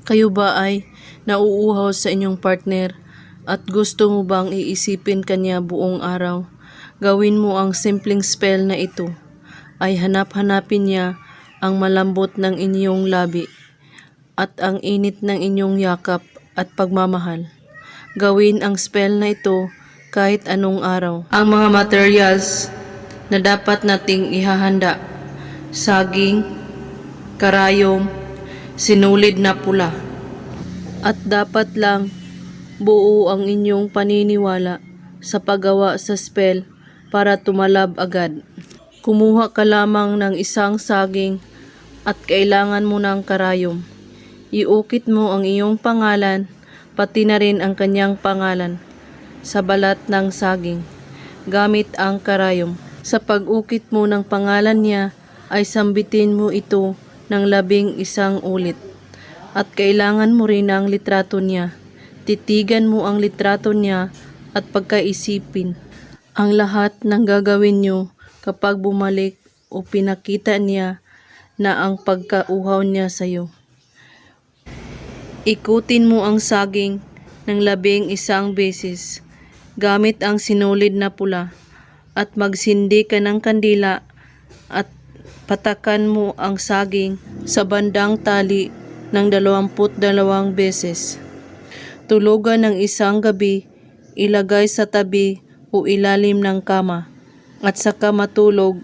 Kayo ba ay nauuhaw sa inyong partner at gusto mo bang iisipin kanya buong araw? Gawin mo ang simpleng spell na ito. Ay hanap-hanapin niya ang malambot ng inyong labi at ang init ng inyong yakap at pagmamahal. Gawin ang spell na ito kahit anong araw. Ang mga materials na dapat nating ihahanda: saging, karayom, sinulid na pula. At dapat lang buo ang inyong paniniwala sa paggawa sa spell para tumalab agad. Kumuha ka lamang ng isang saging at kailangan mo ng karayom. Iukit mo ang iyong pangalan, pati na rin ang kanyang pangalan, sa balat ng saging gamit ang karayom. Sa pag-ukit mo ng pangalan niya ay sambitin mo ito ng 11 ulit. At kailangan mo rin ang litrato niya. Titigan mo ang litrato niya at pagkaisipin ang lahat ng gagawin niyo kapag bumalik o pinakita niya na ang pagkauhaw niya sa iyo. Ikutin mo ang saging ng 11 beses gamit ang sinulid na pula at magsindi ka ng kandila at patakan mo ang saging sa bandang tali ng 22 beses. Tulugan ng isang gabi, ilagay sa tabi o ilalim ng kama, at saka matulog,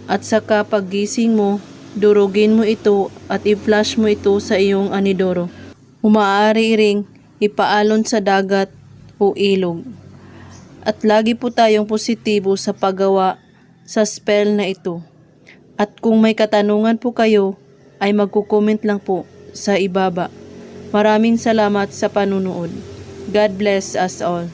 at saka paggising mo, durugin mo ito at i-flash mo ito sa iyong anidoro. Maaari ring ipaalon sa dagat o ilog. At lagi po tayong positibo sa paggawa sa spell na ito. At kung may katanungan po kayo, ay magko-comment lang po sa ibaba. Maraming salamat sa panunood. God bless us all.